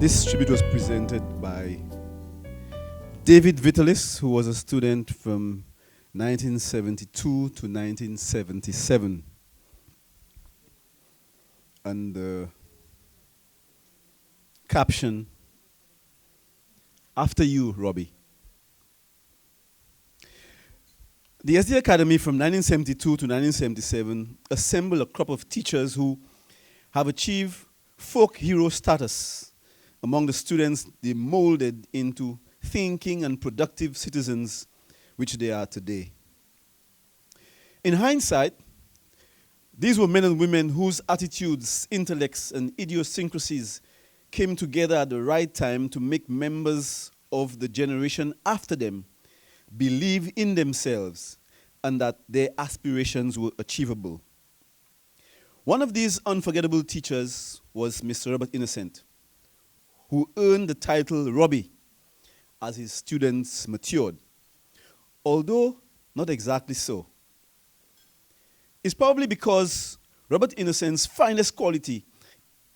This tribute was presented by David Vitalis, who was a student from 1972 to 1977. And the caption, "After you, Robbie." The SD Academy from 1972 to 1977 assembled a crop of teachers who have achieved folk hero status among the students they molded into thinking and productive citizens which they are today. In hindsight, these were men and women whose attitudes, intellects, and idiosyncrasies came together at the right time to make members of the generation after them believe in themselves and that their aspirations were achievable. One of these unforgettable teachers was Mr. Robert Innocent, who earned the title Robbie as his students matured, although not exactly so. It's probably because Robert Innocent's finest quality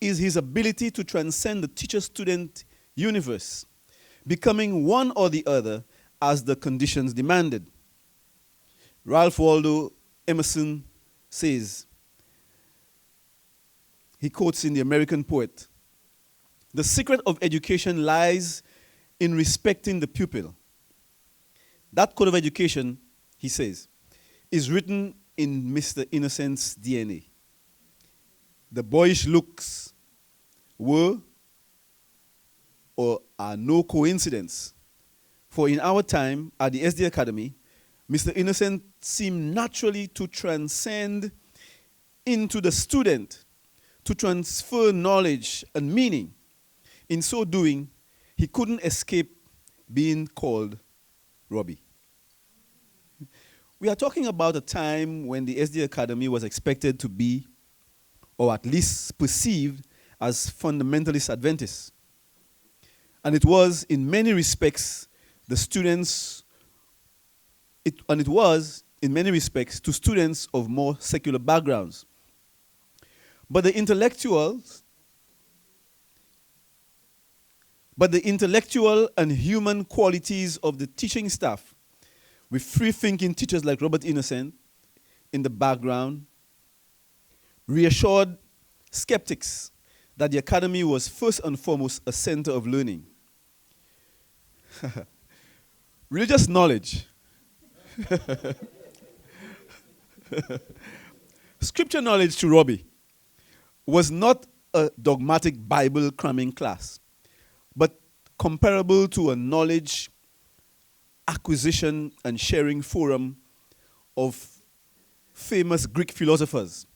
is his ability to transcend the teacher-student universe, becoming one or the other as the conditions demanded. Ralph Waldo Emerson says, he quotes in The American Poet, "The secret of education lies in respecting the pupil." That code of education, he says, is written in Mr. Innocent's DNA. The boyish looks were or are no coincidence. For in our time at the SD Academy, Mr. Innocent seemed naturally to transcend into the student, to transfer knowledge and meaning. In so doing, he couldn't escape being called Robbie. We are talking about a time when the SD Academy was expected to be, or at least perceived, as fundamentalist Adventist. And it was, in many respects, to students of more secular backgrounds. But the intellectual and human qualities of the teaching staff, with free-thinking teachers like Robert Innocent in the background, reassured skeptics that the academy was first and foremost a center of learning. Religious knowledge. Scripture knowledge to Robbie was not a dogmatic Bible cramming class, but comparable to a knowledge acquisition and sharing forum of famous Greek philosophers.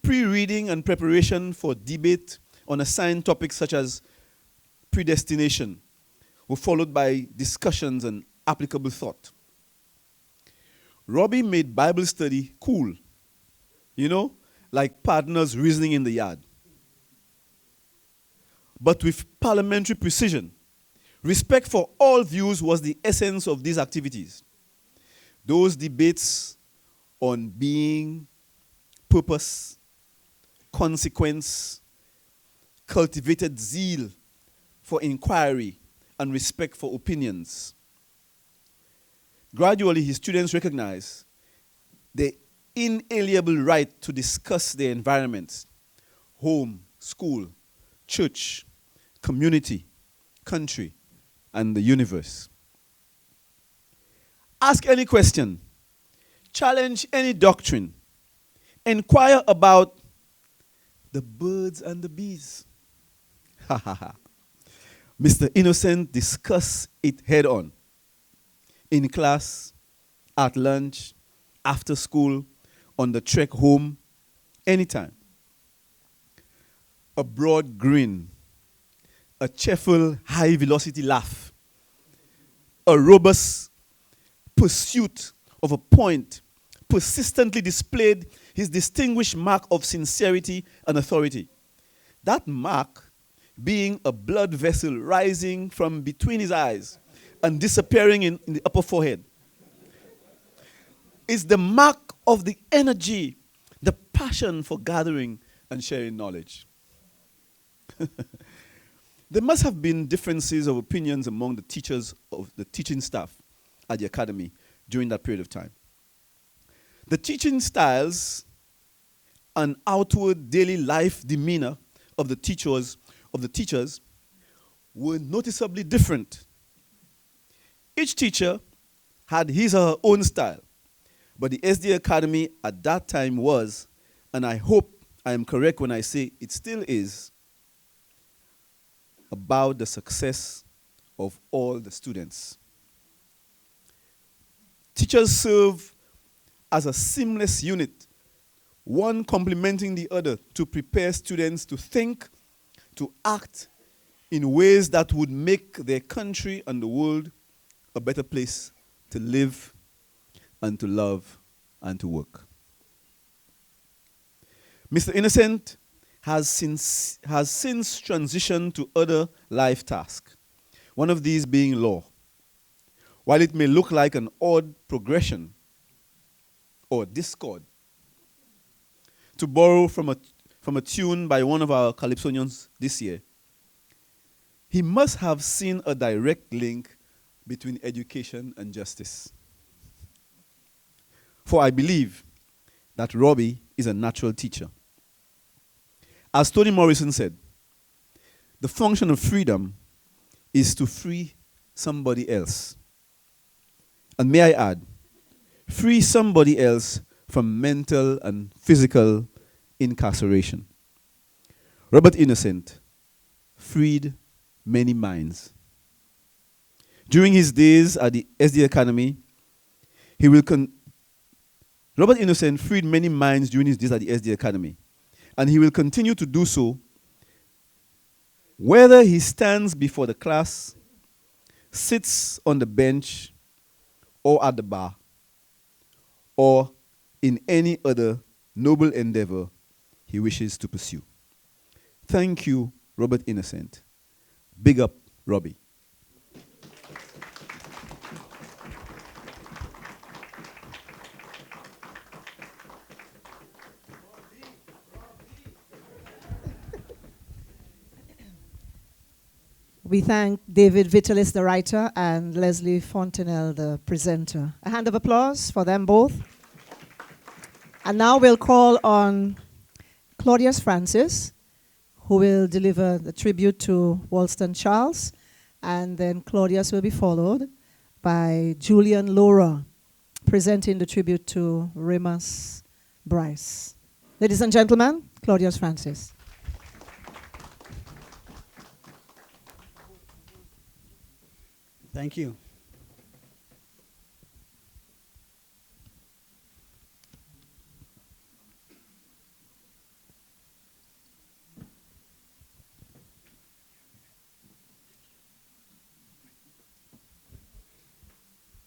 Pre-reading and preparation for debate on assigned topics such as predestination were followed by discussions and applicable thought. Robbie made Bible study cool, like partners reasoning in the yard. But with parliamentary precision, respect for all views was the essence of these activities. Those debates on being, purpose, consequence, cultivated zeal for inquiry and respect for opinions. Gradually, his students recognized the inalienable right to discuss their environments, home, school, church, community, country, and the universe. Ask any question, challenge any doctrine, inquire about the birds and the bees. Mr. Innocent discussed it head on, in class, at lunch, after school, on the trek home, anytime. A broad grin, a cheerful, high-velocity laugh, a robust pursuit of a point persistently displayed his distinguished mark of sincerity and authority. That mark being a blood vessel rising from between his eyes and disappearing in the upper forehead. Is the mark of the energy, the passion for gathering and sharing knowledge. There must have been differences of opinions among the teachers of the teaching staff at the academy during that period of time. The teaching styles and outward daily life demeanor of the teachers were noticeably different. Each teacher had his or her own style, but the SDA Academy at that time was, and I hope I am correct when I say it still is, about the success of all the students. Teachers serve as a seamless unit, one complementing the other to prepare students to think, to act in ways that would make their country and the world a better place to live and to love and to work. Mr. Innocent has since transitioned to other life tasks, one of these being law. While it may look like an odd progression or discord, to borrow from a tune by one of our calypsonians this year, he must have seen a direct link between education and justice. For I believe that Robbie is a natural teacher. As Toni Morrison said, the function of freedom is to free somebody else. And may I add, free somebody else from mental and physical incarceration. Robert Innocent freed many minds. During his days at the SDA Academy, Robert Innocent freed many minds during his days at the SDA Academy, and he will continue to do so whether he stands before the class, sits on the bench, or at the bar, or in any other noble endeavor he wishes to pursue. Thank you, Robert Innocent. Big up, Robbie. We thank David Vitalis, the writer, and Leslie Fontenelle, the presenter. A hand of applause for them both. And now we'll call on Claudius Francis, who will deliver the tribute to Wollstone Charles, and then Claudius will be followed by Julian Laura, presenting the tribute to Remus Bryce. Ladies and gentlemen, Claudius Francis. Thank you.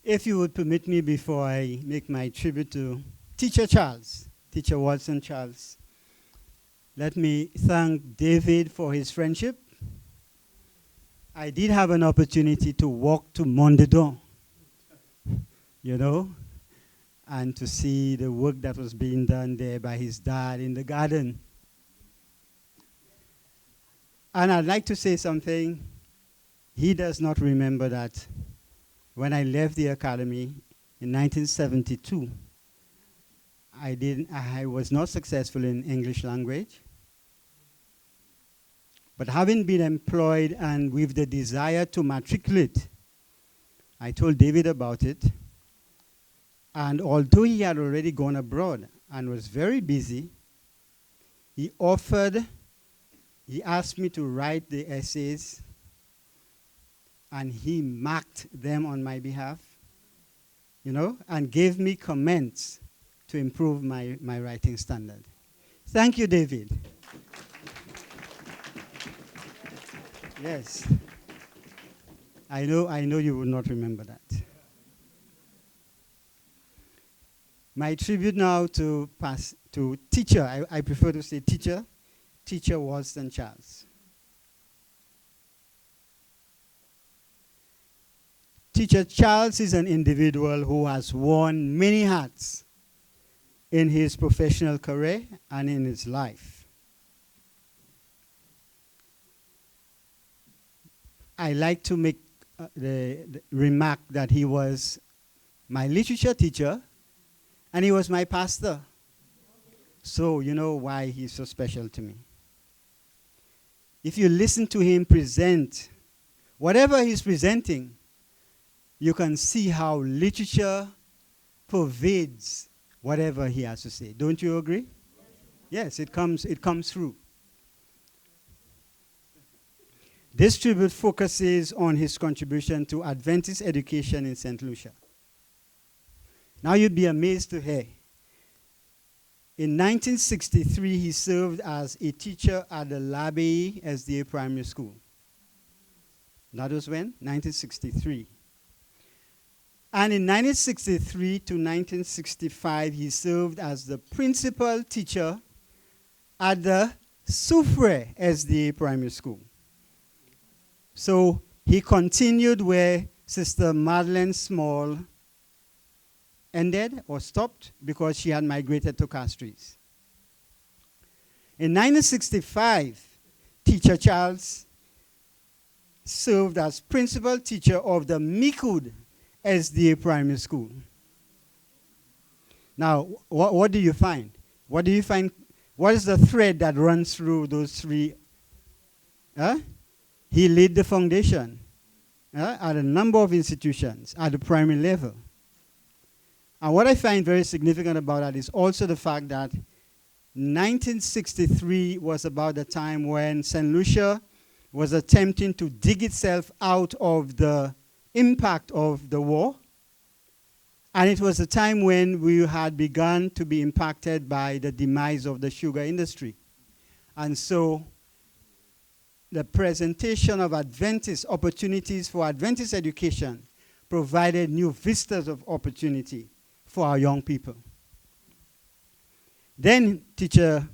If you would permit me before I make my tribute to Teacher Charles, Teacher Wollstone Charles, let me thank David for his friendship. I did have an opportunity to walk to Mondadon, and to see the work that was being done there by his dad in the garden. And I'd like to say something. He does not remember that when I left the academy in 1972, I was not successful in English language. But having been employed and with the desire to matriculate, I told David about it. And although he had already gone abroad and was very busy, he asked me to write the essays, and he marked them on my behalf, and gave me comments to improve my writing standard. Thank you, David. Yes. I know you will not remember that. My tribute now to teacher, I prefer to say teacher Wollstone Charles. Teacher Charles is an individual who has worn many hats in his professional career and in his life. I like to make the remark that he was my literature teacher and he was my pastor. So you know why he's so special to me. If you listen to him present, whatever he's presenting, you can see how literature pervades whatever he has to say. Don't you agree? Yes, it comes through. This tribute focuses on his contribution to Adventist education in St. Lucia. Now you'd be amazed to hear. In 1963, he served as a teacher at the L'Abbaye SDA Primary School. That was when? 1963. And in 1963 to 1965, he served as the principal teacher at the Soufrière SDA Primary School. So he continued where Sister Madeleine Small ended or stopped because she had migrated to Castries. In 1965, Teacher Charles served as principal teacher of the Micoud SDA Primary School. Now, what do you find? What do you find? What is the thread that runs through those three? He laid the foundation at a number of institutions at the primary level. And what I find very significant about that is also the fact that 1963 was about the time when St. Lucia was attempting to dig itself out of the impact of the war. And it was a time when we had begun to be impacted by the demise of the sugar industry. And so the presentation of Adventist opportunities for Adventist education provided new vistas of opportunity for our young people. Then Teacher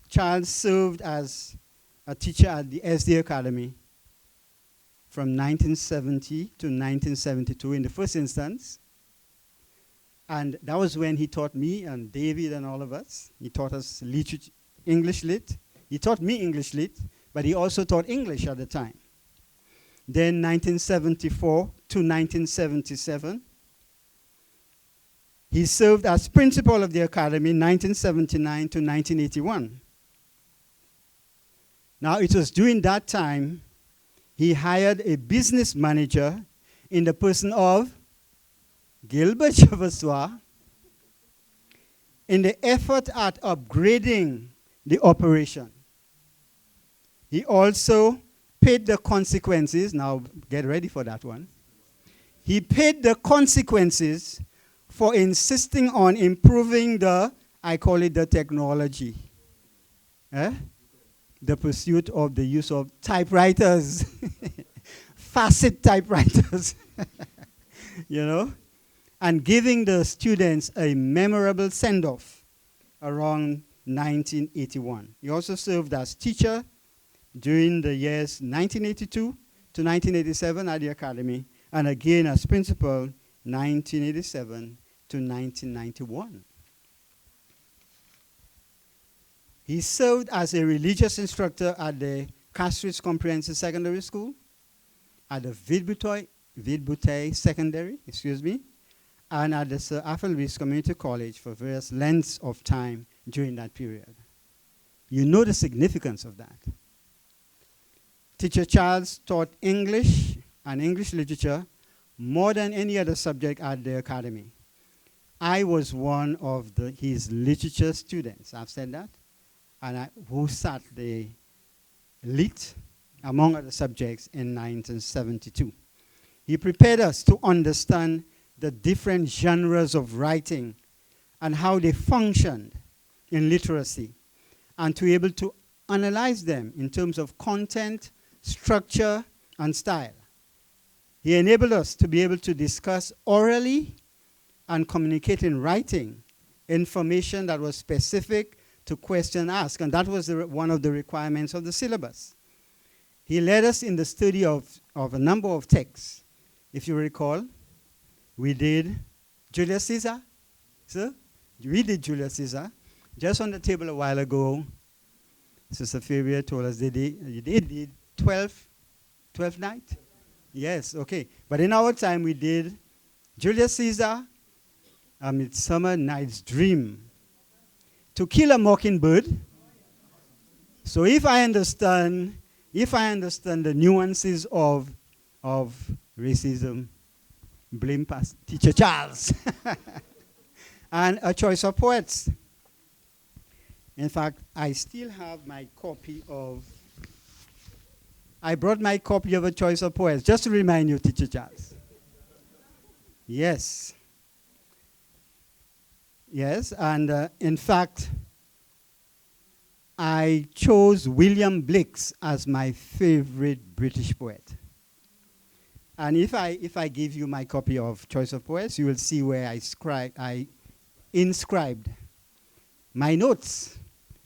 Charles served as a teacher at the SDA Academy from 1970 to 1972 in the first instance. And that was when he taught me and David and all of us. He taught us English Lit. He taught me English Lit, but he also taught English at the time. Then 1974 to 1977, he served as principal of the academy 1979 to 1981. Now, it was during that time he hired a business manager in the person of Gilbert Chevassois in the effort at upgrading the operation. He also paid the consequences. Now, get ready for that one. He paid the consequences for insisting on improving I call it the technology. The pursuit of the use of typewriters, facet typewriters, you know, and giving the students a memorable send-off around 1981. He also served as teacher during the years 1982 to 1987 at the academy, and again as principal 1987 to 1991. He served as a religious instructor at the Castries Comprehensive Secondary School, at the Villebouteille Secondary, and at the Sir Affleby's Community College for various lengths of time during that period. You know the significance of that. Teacher Charles taught English and English literature more than any other subject at the academy. I was one of his literature students. I've said that. And who sat the lit, among other subjects, in 1972. He prepared us to understand the different genres of writing and how they functioned in literacy, and to be able to analyze them in terms of content, structure, and style. He enabled us to be able to discuss orally and communicate in writing information that was specific to question asked, and that was one of the requirements of the syllabus. He led us in the study of a number of texts. If you recall, we did Julius Caesar. Sir? We did Julius Caesar. Just on the table a while ago, Sister Fabia told us they did 12 Twelfth Night? Yes, okay. But in our time, we did Julius Caesar, A Midsummer Night's Dream, To Kill a Mockingbird. So if I understand the nuances of racism, blame past Teacher Charles. And A Choice of Poets. In fact, I still have my copy of, I brought my copy of A Choice of Poets, just to remind you, Teacher Charles. Yes. Yes, and in fact, I chose William Blake's as my favorite British poet. And if I give you my copy of Choice of Poets, you will see where I inscribed my notes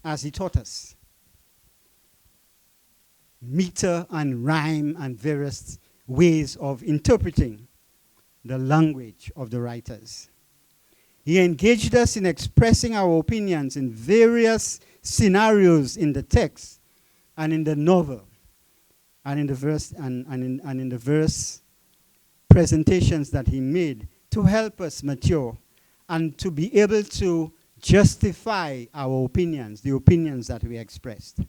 as he taught us. Meter and rhyme and various ways of interpreting the language of the writers. He engaged us in expressing our opinions in various scenarios in the text and in the novel and in the verse and in the verse presentations that he made to help us mature and to be able to justify our opinions, the opinions that we expressed.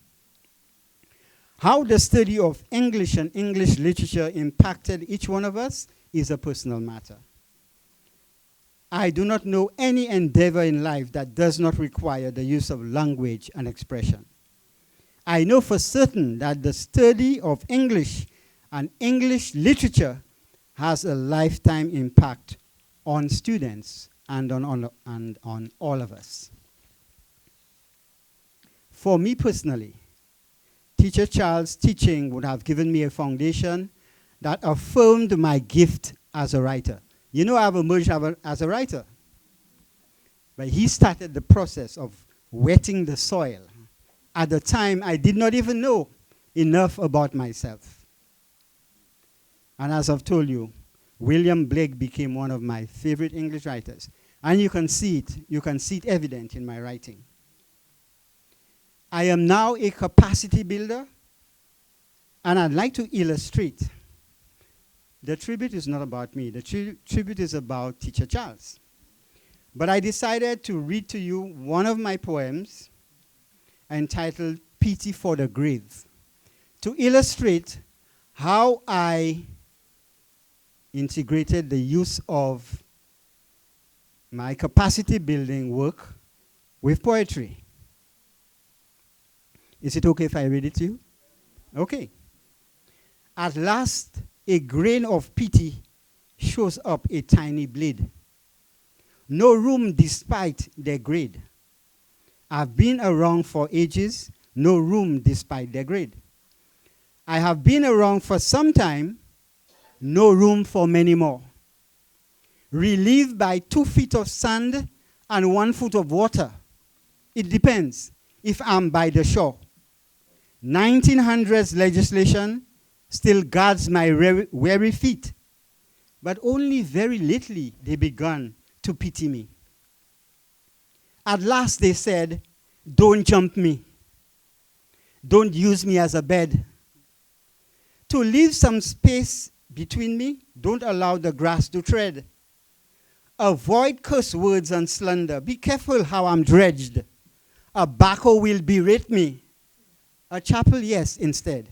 How the study of English and English literature impacted each one of us is a personal matter. I do not know any endeavor in life that does not require the use of language and expression. I know for certain that the study of English and English literature has a lifetime impact on students and on all of us. For me personally, Teacher Charles' teaching would have given me a foundation that affirmed my gift as a writer. You know, I've emerged as a writer. But he started the process of wetting the soil. At the time, I did not even know enough about myself. And as I've told you, William Blake became one of my favorite English writers. And you can see it evident in my writing. I am now a capacity builder, and I'd like to illustrate. The tribute is not about me. The tribute is about Teacher Charles. But I decided to read to you one of my poems entitled Pity for the Grave, to illustrate how I integrated the use of my capacity building work with poetry. Is it okay if I read it to you? Okay. At last, a grain of pity shows up a tiny blade. No room despite their grade. I've been around for ages, no room despite their grade. I have been around for some time, no room for many more. Relieved by 2 feet of sand and 1 foot of water. It depends if I'm by the shore. 1900s legislation still guards my weary feet, but only very lately they begun to pity me. At last they said, don't jump me. Don't use me as a bed. To leave some space between me, don't allow the grass to tread. Avoid curse words and slander. Be careful how I'm dredged. A backhoe will berate me. A chapel, yes, instead.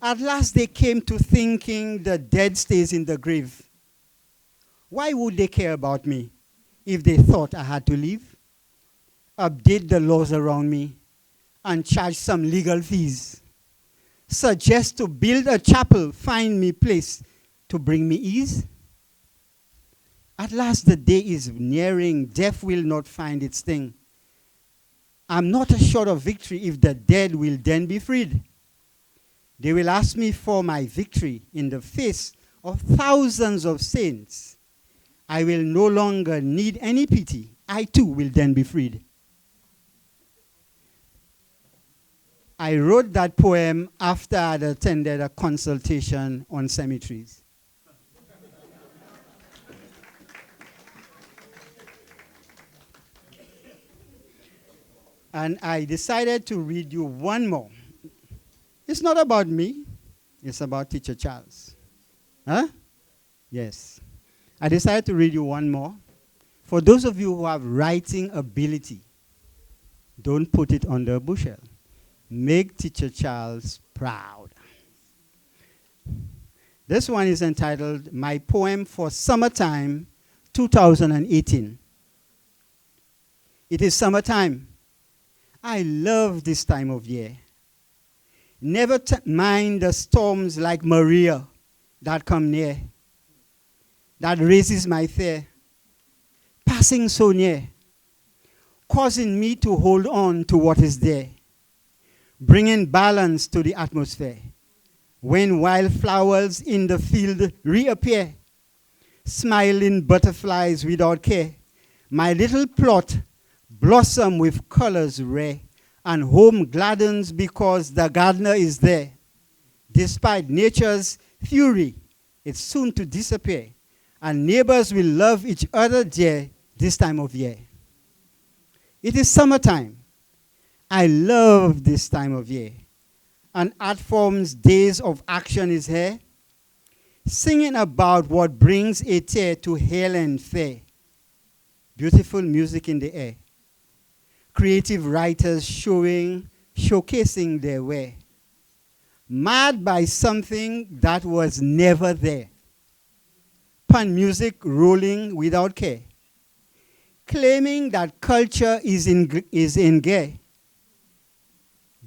At last they came to thinking the dead stays in the grave. Why would they care about me if they thought I had to leave? Update the laws around me and charge some legal fees. Suggest to build a chapel, find me place to bring me ease. At last the day is nearing, death will not find its sting. I'm not assured of victory if the dead will then be freed. They will ask me for my victory in the face of thousands of saints. I will no longer need any pity. I too will then be freed. I wrote that poem after I had attended a consultation on cemeteries. And I decided to read you one more. It's not about me. It's about Teacher Charles. Huh? Yes. I decided to read you one more. For those of you who have writing ability, don't put it under a bushel. Make Teacher Charles proud. This one is entitled My Poem for Summertime 2018. It is summertime. I love this time of year. Never mind the storms like Maria that come near, that raises my fear, passing so near, causing me to hold on to what is there, bringing balance to the atmosphere. When wildflowers in the field reappear, smiling butterflies without care, my little plot blossom with colors rare, and home gladdens because the gardener is there. Despite nature's fury, it's soon to disappear, and neighbors will love each other dear this time of year. It is summertime. I love this time of year. And art form's days of action is here, singing about what brings a tear to hale and fair. Beautiful music in the air. Creative writers showcasing their way. Mad by something that was never there. Pan music rolling without care. Claiming that culture is in gear.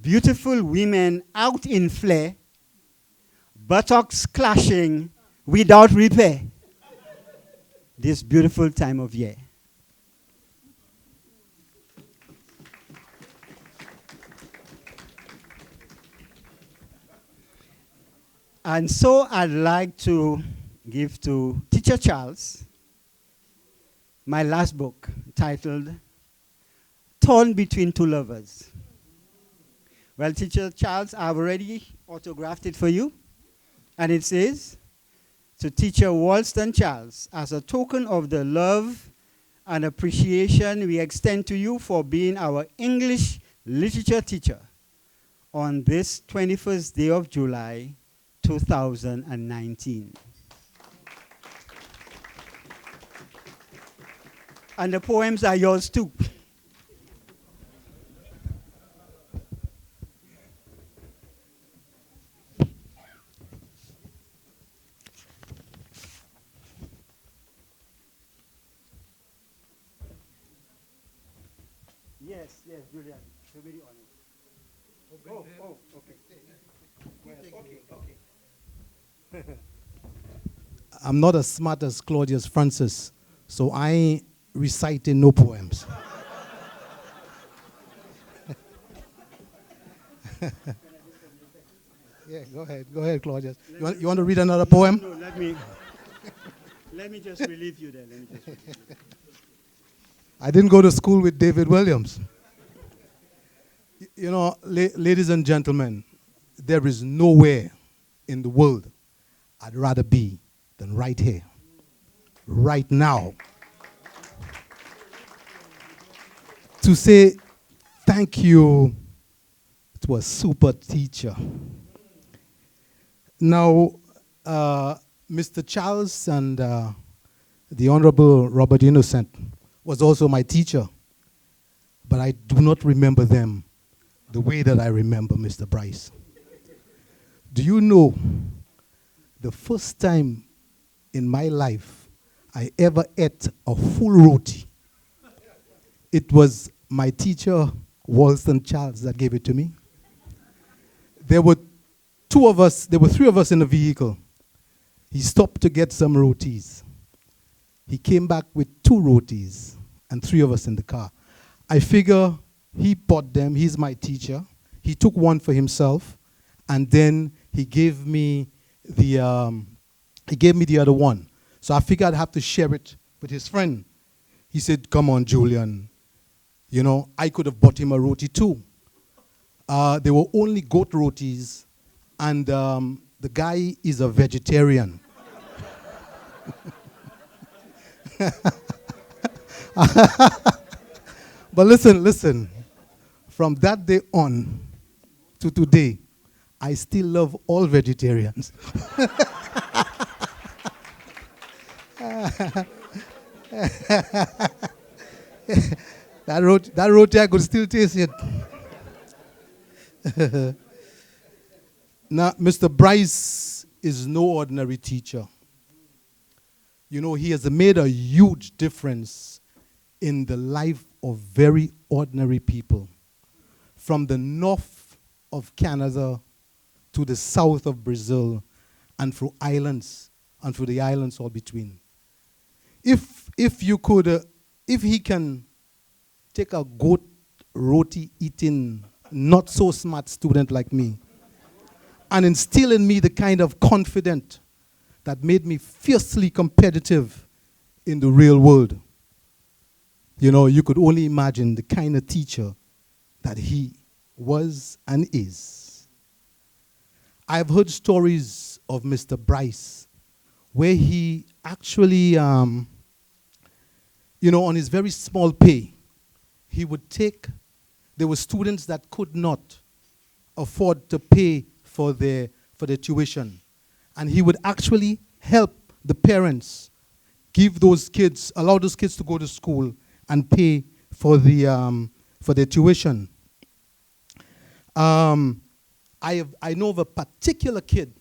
Beautiful women out in flare, buttocks clashing without repair. This beautiful time of year. And so I'd like to give to Teacher Charles my last book titled Torn Between Two Lovers. Well, Teacher Charles, I've already autographed it for you. And it says, to Teacher Walston Charles, as a token of the love and appreciation we extend to you for being our English literature teacher on this 21st day of July, 2019. And the poems are yours too. Yes, Julian. To be honest. Okay. Well, okay. I'm not as smart as Claudius Francis, so I ain't reciting no poems. Yeah, go ahead, Claudius. You want to read another poem? No, let me just relieve you there. I didn't go to school with David Williams. You know, ladies and gentlemen, there is nowhere in the world I'd rather be than right here, right now. To say thank you to a super teacher. Now, Mr. Charles and the Honorable Robert Innocent was also my teacher, but I do not remember them the way that I remember Mr. Bryce. Do you know the first time in my life I ever ate a full roti? It was my teacher, Walston Charles, that gave it to me. There were three of us in the vehicle. He stopped to get some rotis. He came back with 2 rotis and 3 of us in the car. I figure he bought them. He's my teacher. He took one for himself, and then he gave me the other one. So I figured I'd have to share it with his friend. He said, "Come on, Julian. You know, I could have bought him a roti too." They were only goat rotis, and the guy is a vegetarian. But listen. From that day on to today, I still love all vegetarians. That roti, I could still taste it. Now, Mr. Bryce is no ordinary teacher. You know, he has made a huge difference in the life of very ordinary people. From the north of Canada to the south of Brazil and through islands and through the islands all between. If he can take a goat roti eating, not so smart student like me and instill in me the kind of confidence that made me fiercely competitive in the real world, you know, you could only imagine the kind of teacher that he was and is. I've heard stories of Mr. Bryce where he actually, you know, on his very small pay, he would take, there were students that could not afford to pay for their tuition. And he would actually help the parents give those kids, allow those kids to go to school and pay for their tuition. I know of a particular kid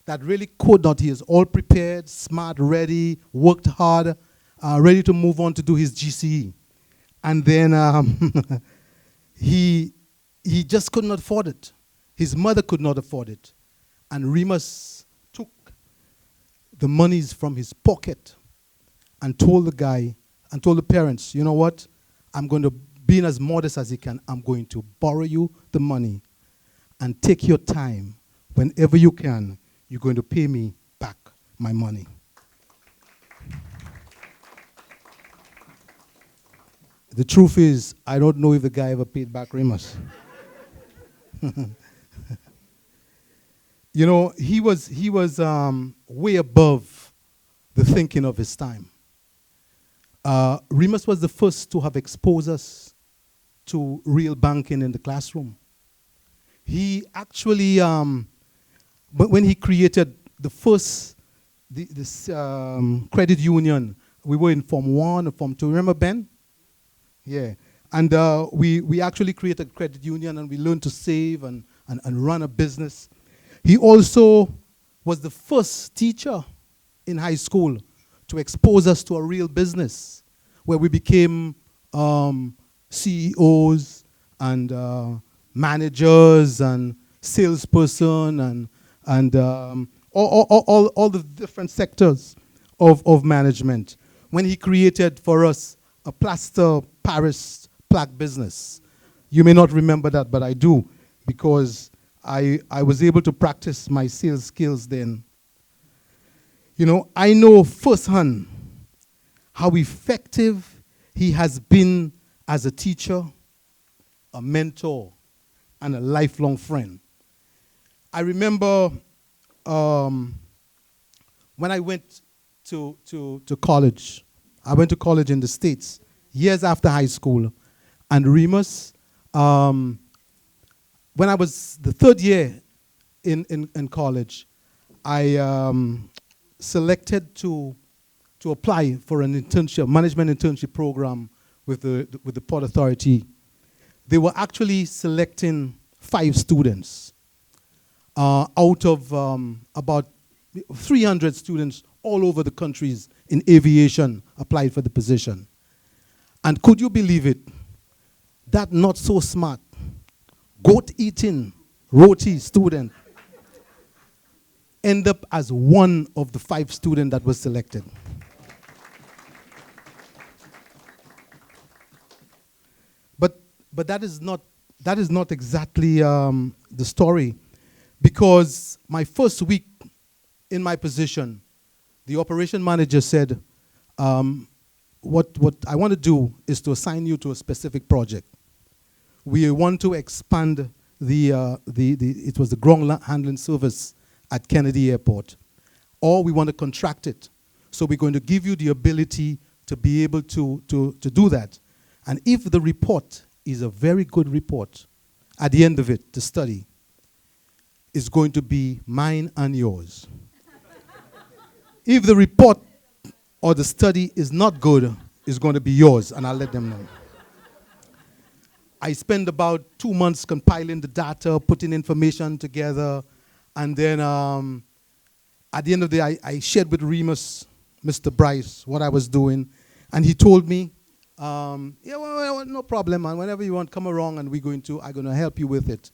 that really could not. He is all prepared, smart, ready, worked hard, ready to move on to do his GCE. And then he just could not afford it. His mother could not afford it. And Remus took the monies from his pocket and told the parents, you know what? I'm going to be as modest as he can. I'm going to borrow you the money and take your time. Whenever you can, you're going to pay me back my money. The truth is, I don't know if the guy ever paid back Remus. You know, he was way above the thinking of his time. Remus was the first to have exposed us to real banking in the classroom. He actually, but when he created the first this credit union, we were in Form 1 or Form 2. Remember, Ben? Yeah. And we actually created credit union, and we learned to save and run a business. He also was the first teacher in high school to expose us to a real business, where we became CEOs and managers and salesperson and all the different sectors of management. When he created for us a plaster Paris plaque business. You may not remember that, but I do, because I was able to practice my sales skills then. You know, I know firsthand how effective he has been as a teacher, a mentor, and a lifelong friend. I remember when I went to college. I went to college in the States years after high school. And Remus, when I was the third year in college, I selected to apply for an internship, management internship program with the Port Authority. They were actually selecting 5 students out of about 300 students all over the countries in aviation applied for the position. And could you believe it? That not so smart, goat-eating roti student ended up as one of the 5 students that was selected. But that is not exactly the story, because my first week in my position, the operation manager said, what I want to do is to assign you to a specific project. We want to expand it was the ground handling service at Kennedy Airport, or we want to contract it. So we're going to give you the ability to be able to do that. And if the report is a very good report, at the end of it, the study, is going to be mine and yours. If the report or the study is not good, it's going to be yours, and I'll let them know. I spent about 2 months compiling the data, putting information together, and then at the end of the day, I shared with Remus, Mr. Bryce, what I was doing, and he told me, yeah, well, no problem, man. Whenever you want, come along, and I'm going to help you with it.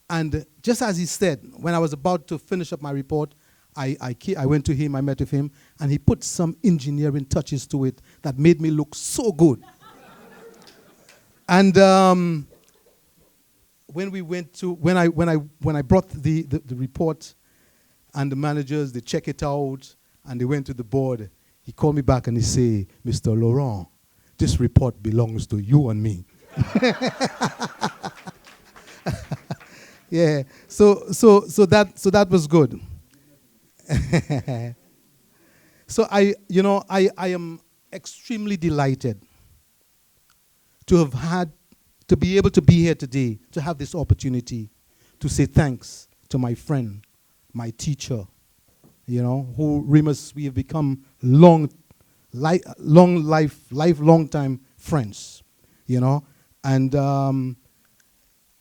And just as he said, when I was about to finish up my report, I went to him, I met with him, and he put some engineering touches to it that made me look so good. And when I brought the report, and the managers, they check it out, and they went to the board, he called me back and he said, Mr. Laurent, this report belongs to you and me. Yeah, so that was good. So I am extremely delighted to be able to be here today, to have this opportunity to say thanks to my friend, my teacher, who Remus, we have become lifelong time friends, and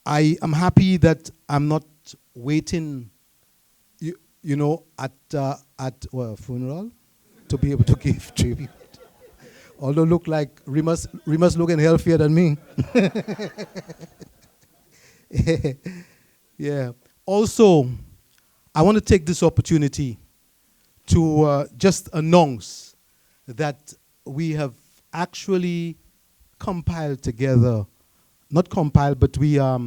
I am happy that I'm not waiting, at a funeral to be able to give tribute. Although look like Remus looking healthier than me. Yeah. Also, I want to take this opportunity to just announce that we have actually compiled together, not compiled, but we are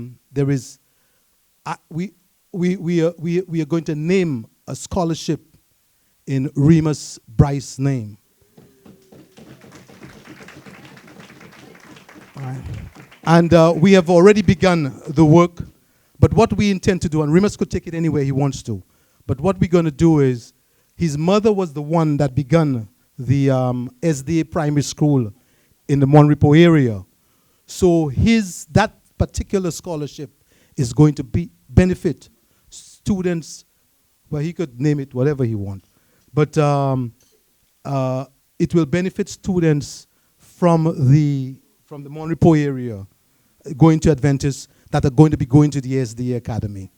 going to name a scholarship in Remus Bryce's name. All right. And we have already begun the work, but what we intend to do, and Remus could take it anywhere he wants to, but what we're going to do is, his mother was the one that began the SDA primary school in the Monrepo area. So that particular scholarship is going to benefit students, well, he could name it whatever he wants, but it will benefit students from the Monrepo area going to Adventist that are going to be going to the SDA Academy.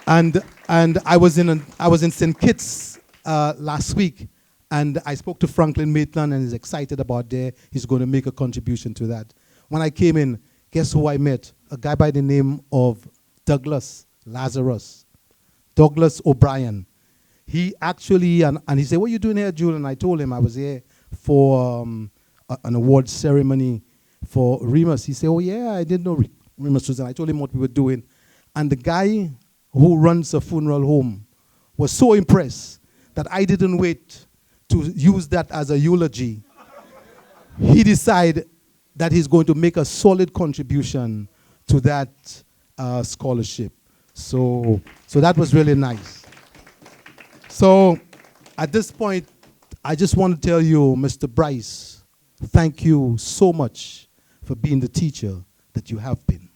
And I was in St. Kitts last week, and I spoke to Franklin Maitland, and he's excited about there. He's going to make a contribution to that. When I came in, guess who I met? A guy by the name of Douglas O'Brien. He actually, and he said, what are you doing here, Julian? I told him I was here for an award ceremony for Remus. He said, oh yeah, I didn't know Remus was there. I told him what we were doing. And the guy who runs a funeral home was so impressed that I didn't wait to use that as a eulogy. He decided that he's going to make a solid contribution to that scholarship. So that was really nice. So at this point, I just want to tell you, Mr. Bryce, thank you so much for being the teacher that you have been.